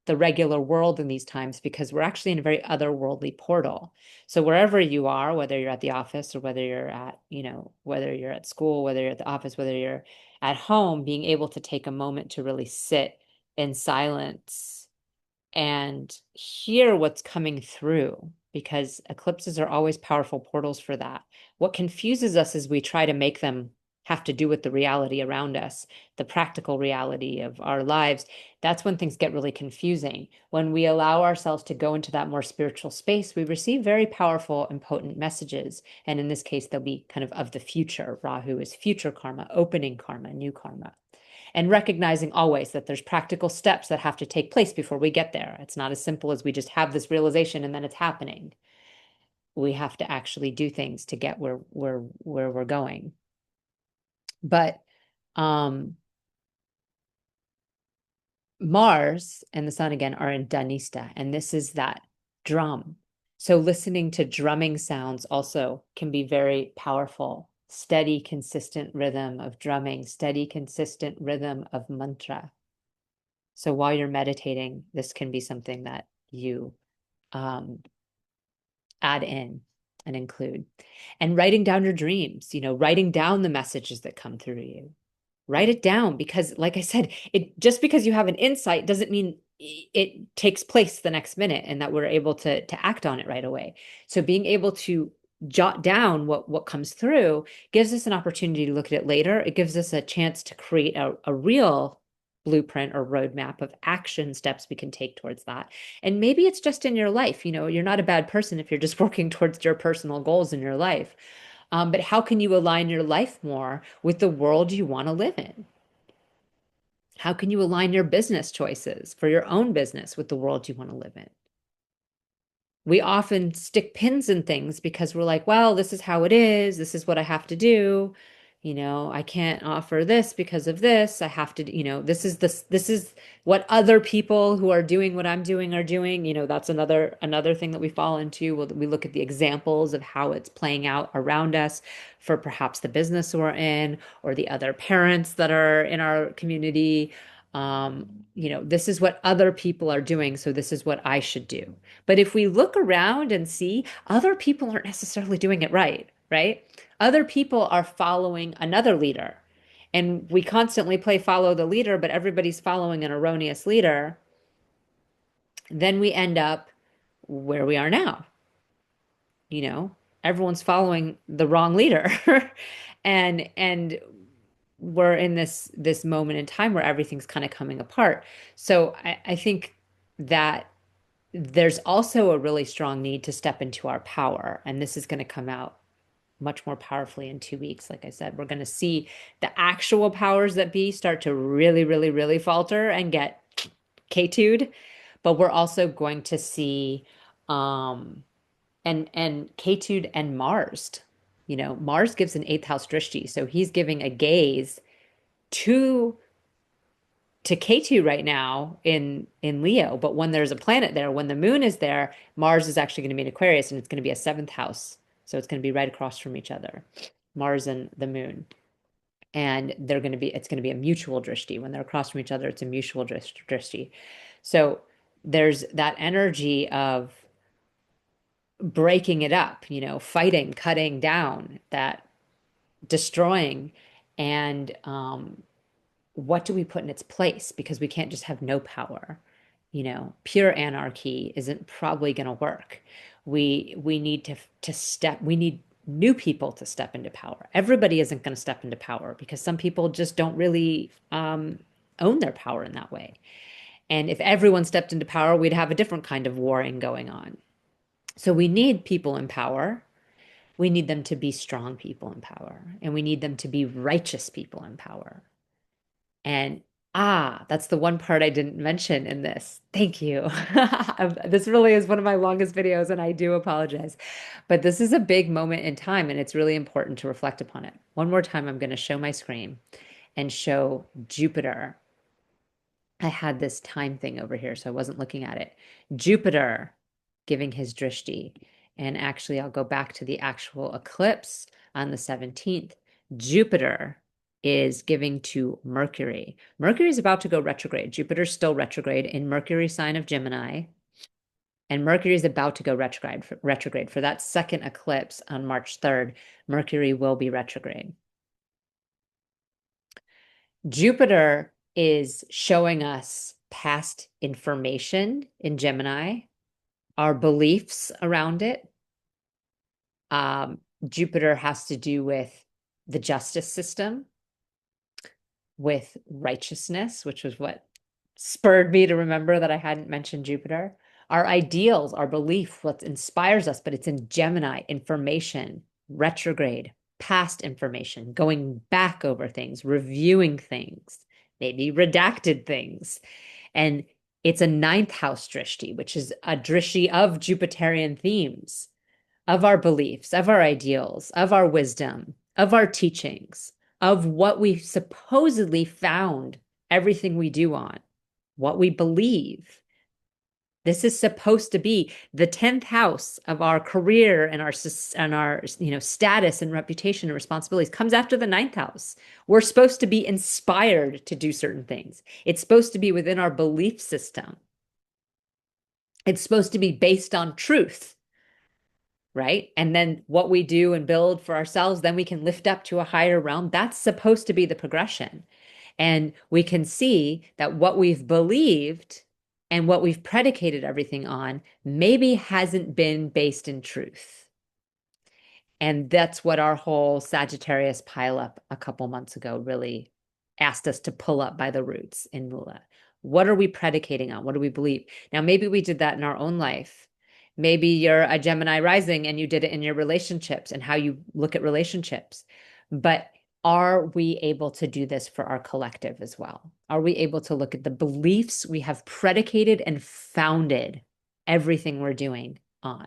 the regular world in these times because we're actually in a very otherworldly portal. So wherever you are, whether you're at the office or whether you're at, whether you're at school, whether you're at the office, whether you're at home, being able to take a moment to really sit in silence and hear what's coming through, because eclipses are always powerful portals for that. What confuses us is we try to make them have to do with the reality around us, the practical reality of our lives. That's when things get really confusing. When we allow ourselves to go into that more spiritual space, we receive very powerful and potent messages. And in this case, they'll be kind of the future. Rahu is future karma, opening karma, new karma, and recognizing always that there's practical steps that have to take place before we get there. It's not as simple as we just have this realization and then it's happening. We have to actually do things to get where we're going. But Mars and the sun again are in Dhanista, and this is that drum. So listening to drumming sounds also can be very powerful. Steady, consistent rhythm of drumming, steady, consistent rhythm of mantra. So while you're meditating, this can be something that you um, add in and include. And writing down your dreams, writing down the messages that come through you. Write it down because, like I said, it just because you have an insight doesn't mean it takes place the next minute and that we're able to act on it right away. So being able to jot down what comes through gives us an opportunity to look at it later. It gives us a chance to create a real blueprint or roadmap of action steps we can take towards that. And maybe it's just in your life. You're not a bad person if you're just working towards your personal goals in your life. But how can you align your life more with the world you want to live in? How can you align your business choices for your own business with the world you want to live in? We often stick pins in things because we're like, well, this is how it is. This is what I have to do. I can't offer this because of this. I have to, this is what other people who are doing what I'm doing are doing. That's another thing that we fall into. We look at the examples of how it's playing out around us for perhaps the business we're in or the other parents that are in our community. This is what other people are doing, so this is what I should do. But if we look around and see, other people aren't necessarily doing it right, right? Other people are following another leader. And we constantly play follow the leader, but everybody's following an erroneous leader. Then we end up where we are now. Everyone's following the wrong leader. And we're in this moment in time where everything's kind of coming apart. So I think that there's also a really strong need to step into our power. And this is going to come out much more powerfully in 2 weeks. Like I said, we're going to see the actual powers that be start to really, really, really falter and get K2'd. But we're also going to see and K2'd and Mars. Mars gives an eighth house drishti. So he's giving a gaze to Ketu right now in Leo, but when there's a planet there, when the moon is there, Mars is actually going to be in Aquarius and it's going to be a seventh house. So it's going to be right across from each other, Mars and the moon. And it's going to be a mutual drishti. When they're across from each other, it's a mutual drishti. So there's that energy of breaking it up, fighting, cutting down, that destroying, and what do we put in its place? Because we can't just have no power. Pure anarchy isn't probably going to work. We need we need new people to step into power. Everybody isn't going to step into power because some people just don't really own their power in that way. And if everyone stepped into power, we'd have a different kind of warring going on. So we need people in power. We need them to be strong people in power, and we need them to be righteous people in power. And that's the one part I didn't mention in this. Thank you. This really is one of my longest videos, and I do apologize. But this is a big moment in time, and it's really important to reflect upon it. One more time, I'm going to show my screen and show Jupiter. I had this time thing over here, so I wasn't looking at it. Jupiter giving his drishti. And actually, I'll go back to the actual eclipse on the 17th. Jupiter is giving to Mercury. Mercury is about to go retrograde. Jupiter's still retrograde in Mercury sign of Gemini, and Mercury is about to go retrograde for that second eclipse on March 3rd. Mercury will be retrograde. Jupiter is showing us past information in Gemini, our beliefs around it. Jupiter has to do with the justice system, with righteousness, which was what spurred me to remember that I hadn't mentioned Jupiter. Our ideals, our belief, what inspires us, but it's in Gemini, information, retrograde, past information, going back over things, reviewing things, maybe redacted things. And it's a ninth house drishti, which is a drishti of Jupiterian themes, of our beliefs, of our ideals, of our wisdom, of our teachings, of what we supposedly found everything we do on, what we believe. This is supposed to be the 10th house of our career and our status and reputation and responsibilities comes after the ninth house. We're supposed to be inspired to do certain things. It's supposed to be within our belief system. It's supposed to be based on truth, right? And then what we do and build for ourselves, then we can lift up to a higher realm. That's supposed to be the progression. And we can see that what we've believed and what we've predicated everything on maybe hasn't been based in truth. And that's what our whole Sagittarius pileup a couple months ago really asked us to pull up by the roots in Mula. What are we predicating on? What do we believe? Now, maybe we did that in our own life. Maybe you're a Gemini rising and you did it in your relationships and how you look at relationships. But are we able to do this for our collective as well? Are we able to look at the beliefs we have predicated and founded everything we're doing on?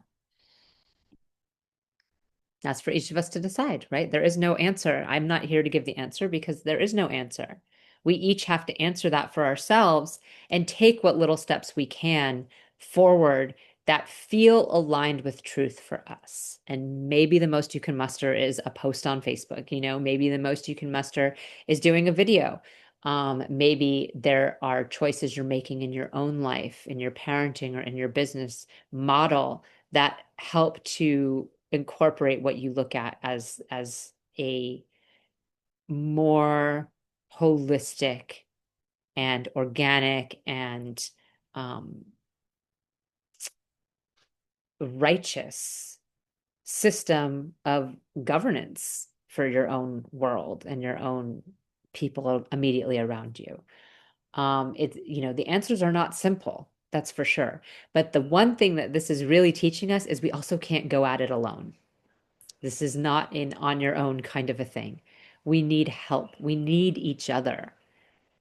That's for each of us to decide, right? There is no answer. I'm not here to give the answer because there is no answer. We each have to answer that for ourselves and take what little steps we can forward that feel aligned with truth for us. And maybe the most you can muster is a post on Facebook. Maybe the most you can muster is doing a video. Maybe there are choices you're making in your own life, in your parenting or in your business model that help to incorporate what you look at as a more holistic and organic and righteous system of governance for your own world and your own people immediately around you. The answers are not simple, that's for sure. But the one thing that this is really teaching us is we also can't go at it alone. This is not an on your own kind of a thing. We need help. We need each other.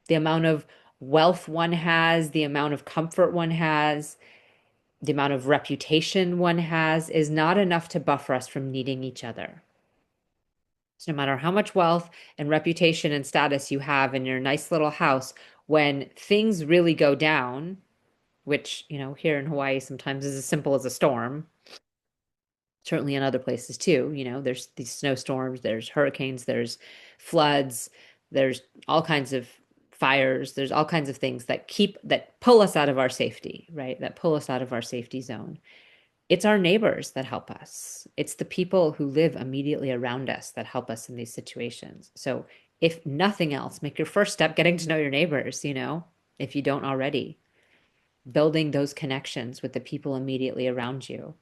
The amount of wealth one has, the amount of comfort one has, the amount of reputation one has is not enough to buffer us from needing each other. So no matter how much wealth and reputation and status you have in your nice little house, when things really go down, which, here in Hawaii sometimes is as simple as a storm, certainly in other places too, there's these snowstorms, there's hurricanes, there's floods, there's all kinds of fires, there's all kinds of things that pull us out of our safety, right? That pull us out of our safety zone. It's our neighbors that help us. It's the people who live immediately around us that help us in these situations. So if nothing else, make your first step getting to know your neighbors, if you don't already. Building those connections with the people immediately around you.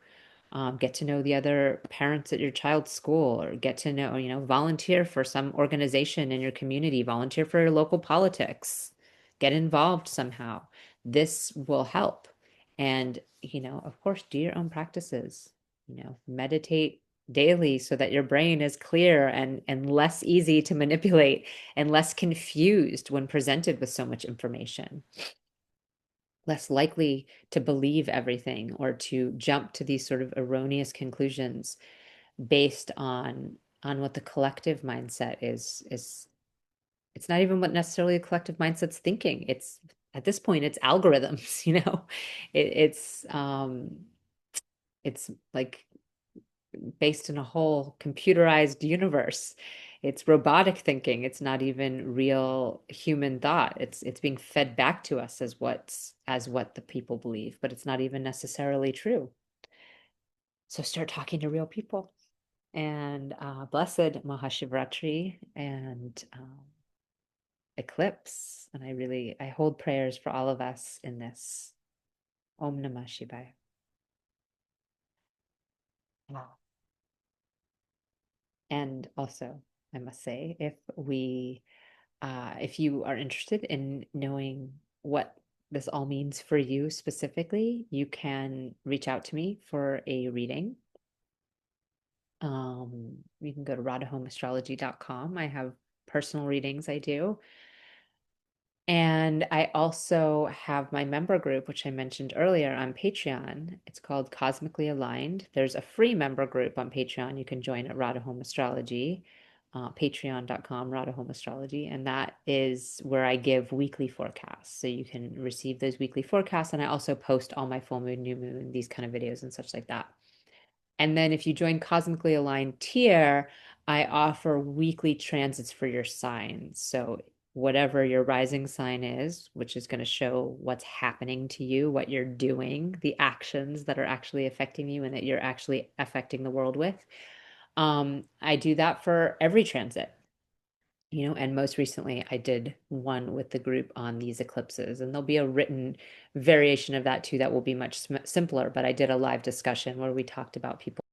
Get to know the other parents at your child's school, or get to know, volunteer for some organization in your community, volunteer for your local politics, get involved somehow. This will help. And, of course, do your own practices, meditate daily so that your brain is clear and less easy to manipulate and less confused when presented with so much information, less likely to believe everything or to jump to these sort of erroneous conclusions based on what the collective mindset is. It's not even what necessarily a collective mindset's thinking. It's at this point it's algorithms. It's like based in a whole computerized universe. It's robotic thinking. It's not even real human thought. It's being fed back to us as what the people believe, but it's not even necessarily true. So start talking to real people. And blessed Maha Shivaratri and Eclipse. And I hold prayers for all of us in this. Om Namah Shivaya. Wow. And also, I must say, if you are interested in knowing what this all means for you specifically, you can reach out to me for a reading. You can go to radhahomeastrology.com. I have personal readings I do. And I also have my member group, which I mentioned earlier on Patreon. It's called Cosmically Aligned. There's a free member group on Patreon. You can join at Radha Home Astrology, patreon.com, Radha Home Astrology. And that is where I give weekly forecasts. So you can receive those weekly forecasts. And I also post all my full moon, new moon, these kind of videos and such like that. And then if you join Cosmically Aligned tier, I offer weekly transits for your signs. So whatever your rising sign is, which is going to show what's happening to you, what you're doing, the actions that are actually affecting you and that you're actually affecting the world with. I do that for every transit. And most recently I did one with the group on these eclipses, and there'll be a written variation of that too that will be much simpler. But I did a live discussion where we talked about people